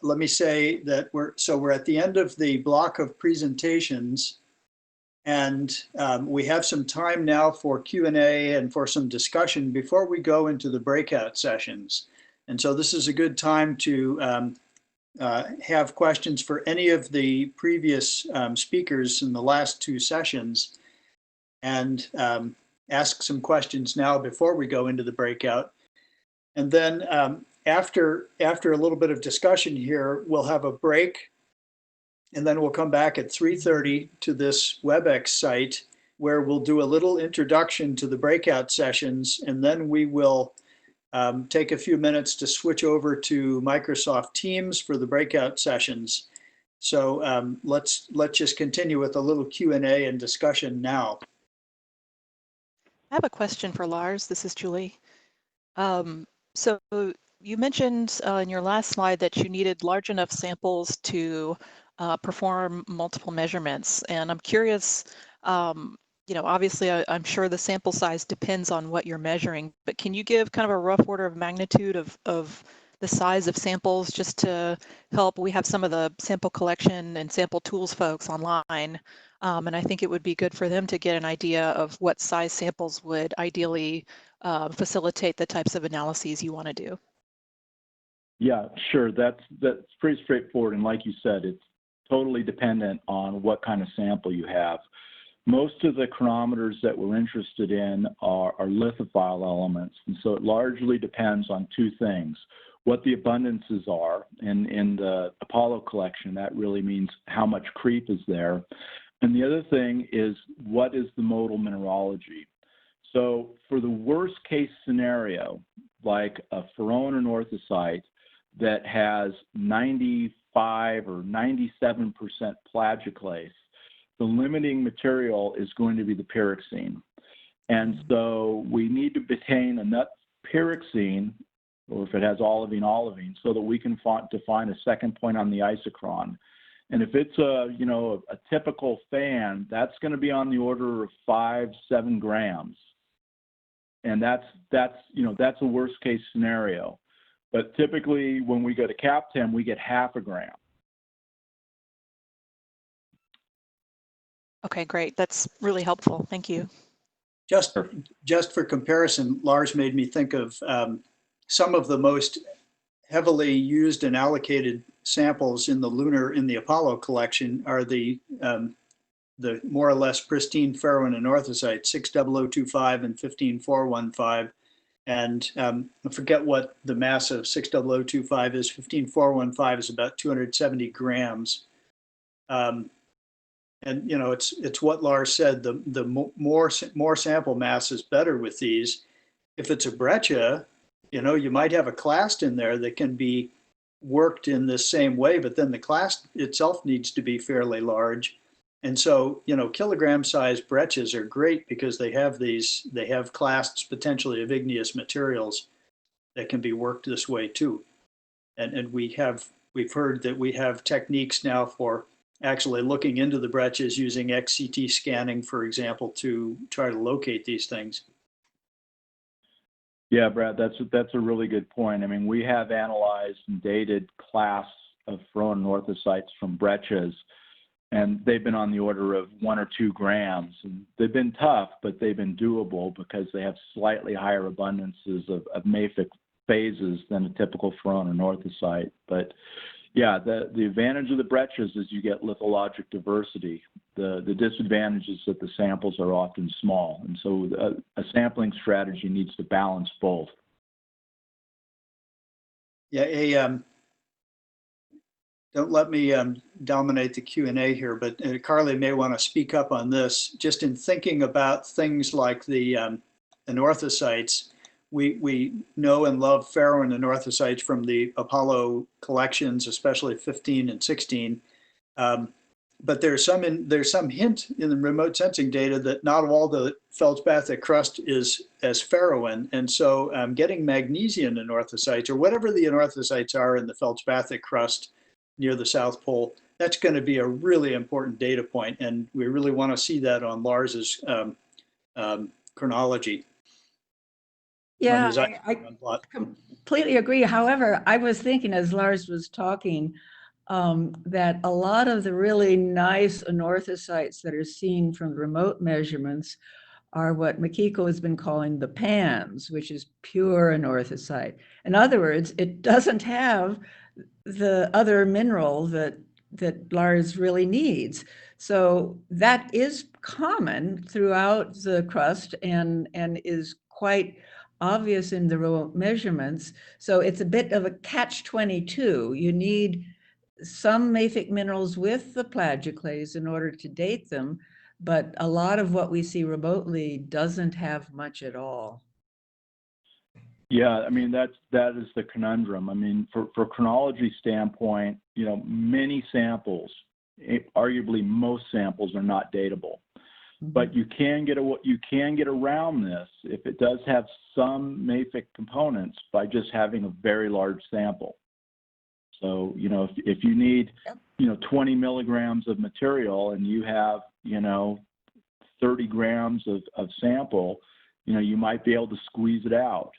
let me say that we're at the end of the block of presentations, and we have some time now for Q&A and for some discussion before we go into the breakout sessions. And so this is a good time to have questions for any of the previous speakers in the last two sessions, and ask some questions now before we go into the breakout. And then after a little bit of discussion here, we'll have a break, and then we'll come back at 3:30 to this WebEx site where we'll do a little introduction to the breakout sessions, and then we will take a few minutes to switch over to Microsoft Teams for the breakout sessions. So let's just continue with a little Q&A and discussion now. I have a question for Lars. This is Julie. So you mentioned in your last slide that you needed large enough samples to perform multiple measurements. And I'm curious, obviously I'm sure the sample size depends on what you're measuring, but can you give kind of a rough order of magnitude of the size of samples just to help? We have some of the sample collection and sample tools folks online, and I think it would be good for them to get an idea of what size samples would ideally facilitate the types of analyses you want to do. Yeah, sure. That's pretty straightforward. And like you said, it's totally dependent on what kind of sample you have. Most of the chronometers that we're interested in are lithophile elements. And so it largely depends on two things: what the abundances are. And in the Apollo collection, that really means how much creep is there. And the other thing is, what is the modal mineralogy? So for the worst case scenario, like a ferroanorthosite that has 95 or 97% plagioclase, the limiting material is going to be the pyroxene. And so we need to obtain enough pyroxene, or if it has olivine, so that we can define a second point on the isochron. And if it's a typical fan, that's going to be on the order of 5-7 grams. And that's a worst case scenario. But typically when we go to CAPTEM, we get 0.5 gram. Okay, great. That's really helpful. Thank you. Just for comparison, Lars made me think of some of the most heavily used and allocated samples in the Lunar, in the Apollo collection, are the more or less pristine ferroanorthosite 60025 and 15415. And I forget what the mass of 60025 is. 15415 is about 270 grams. And it's what Lars said. The more sample mass is better with these. If it's a breccia, you might have a clast in there that can be worked in this same way, but then the clast itself needs to be fairly large. And so, kilogram sized breccias are great because they have clasts potentially of igneous materials that can be worked this way too. And we've heard that we have techniques now for actually looking into the breccias using XCT scanning, for example, to try to locate these things. Yeah, Brad, that's a really good point. I mean, we have analyzed and dated class of ferroanorthosites from breccias, and they've been on the order of 1 or 2 grams. And they've been tough, but they've been doable because they have slightly higher abundances of mafic phases than a typical ferroanorthosite. But yeah, the advantage of the breccias is you get lithologic diversity. The disadvantage is that the samples are often small. And so a sampling strategy needs to balance both. Yeah, don't let me dominate the Q&A here, but Carly may want to speak up on this. Just in thinking about things like the anorthosites, we know and love ferroanorthosites from the Apollo collections, especially 15 and 16. But there's some hint in the remote sensing data that not all the feldspathic crust is as ferroan. And so getting magnesian anorthosites, or whatever the anorthosites are in the feldspathic crust near the South Pole, that's going to be a really important data point. And we really want to see that on Lars's chronology. Yeah, his I plot. completely agree. However, I was thinking as Lars was talking that a lot of the really nice anorthosites that are seen from remote measurements are what Makiko has been calling the PANS, which is pure anorthosite. In other words, it doesn't have the other mineral that Lars really needs. So that is common throughout the crust and is quite obvious in the remote measurements. So it's a bit of a catch-22. You need some mafic minerals with the plagioclase in order to date them, but a lot of what we see remotely doesn't have much at all. Yeah, I mean, that is the conundrum. I mean, for chronology standpoint, you know, many samples, arguably most samples, are not datable. But you can get around this if it does have some mafic components by just having a very large sample. So, you know, if you need, you know, 20 milligrams of material and you have, you know, 30 grams of sample, you know, you might be able to squeeze it out.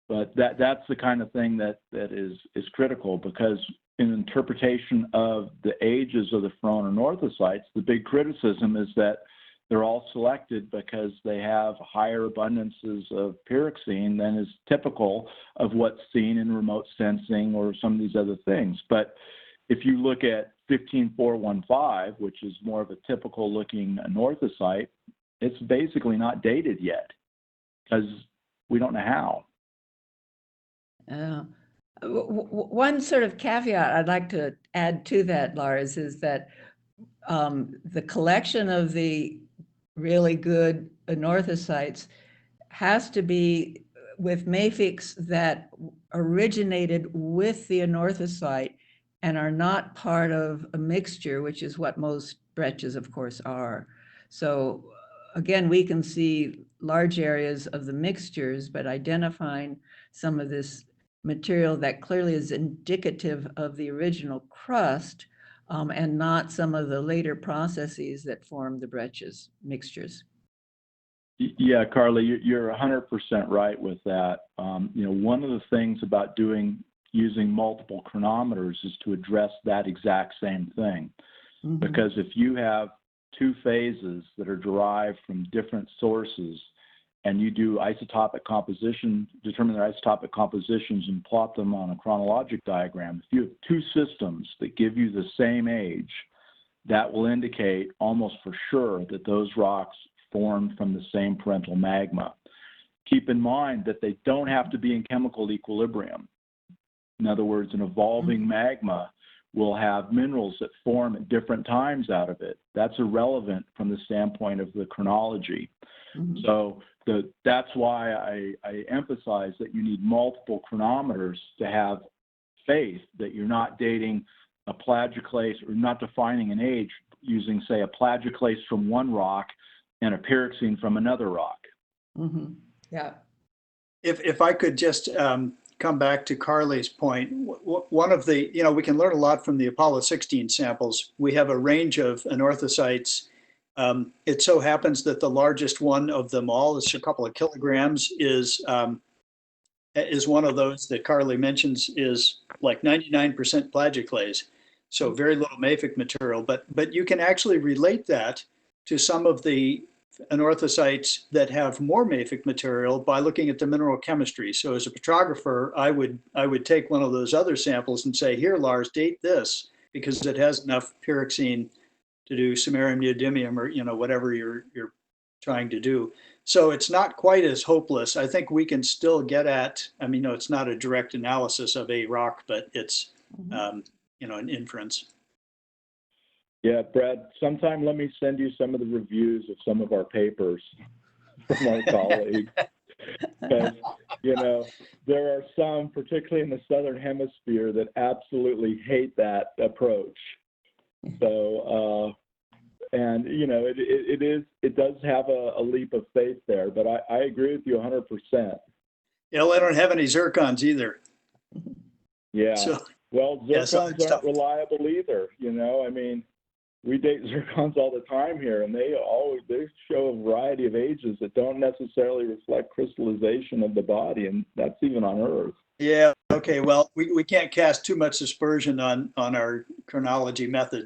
But that's the kind of thing that is critical, because in interpretation of the ages of the Ferrone anorthosites, the big criticism is that they're all selected because they have higher abundances of pyroxene than is typical of what's seen in remote sensing or some of these other things. But if you look at 15415, which is more of a typical looking anorthosite, it's basically not dated yet because we don't know how. One sort of caveat I'd like to add to that, Lars, is that the collection of the really good anorthosites has to be with mafics that originated with the anorthosite and are not part of a mixture, which is what most breccias, of course, are. So again, we can see large areas of the mixtures, but identifying some of this material that clearly is indicative of the original crust and not some of the later processes that form the breccias mixtures. Yeah, Carly, you're 100% right with that. You know, one of the things about using multiple chronometers is to address that exact same thing. Mm-hmm. Because if you have two phases that are derived from different sources and you do isotopic composition, determine their isotopic compositions and plot them on a chronologic diagram, if you have two systems that give you the same age, that will indicate almost for sure that those rocks formed from the same parental magma. Keep in mind that they don't have to be in chemical equilibrium. In other words, an evolving magma will have minerals that form at different times out of it. That's irrelevant from the standpoint of the chronology. So that's why I emphasize that you need multiple chronometers to have faith that you're not dating a plagioclase or not defining an age using, say, a plagioclase from one rock and a pyroxene from another rock. Yeah. If I could just come back to Carly's point, one of the, you know, we can learn a lot from the Apollo 16 samples. We have a range of anorthosites. It so happens that the largest one of them all, is a couple of kilograms, is one of those that Carly mentions is like 99% plagioclase, so very little mafic material. But you can actually relate that to some of the anorthosites that have more mafic material by looking at the mineral chemistry. So as a petrographer, I would take one of those other samples and say, here, Lars, date this because it has enough pyroxene to do samarium neodymium or, you know, whatever you're trying to do. So it's not quite as hopeless. I think we can still get at, I mean, no, it's not a direct analysis of a rock, but it's, you know, an inference. Yeah, Brad, sometime let me send you some of the reviews of some of our papers from our colleagues. Because, you know, there are some, particularly in the Southern Hemisphere, that absolutely hate that approach. So, and, you know, it does have a leap of faith there, but I agree with you 100%. Yeah, well, I don't have any zircons either. Yeah. So, well, zircons yeah, so aren't reliable either, you know, I mean, we date zircons all the time here, and they show a variety of ages that don't necessarily reflect crystallization of the body, and that's even on Earth. Yeah. Okay. Well, we can't cast too much aspersion on our chronology method.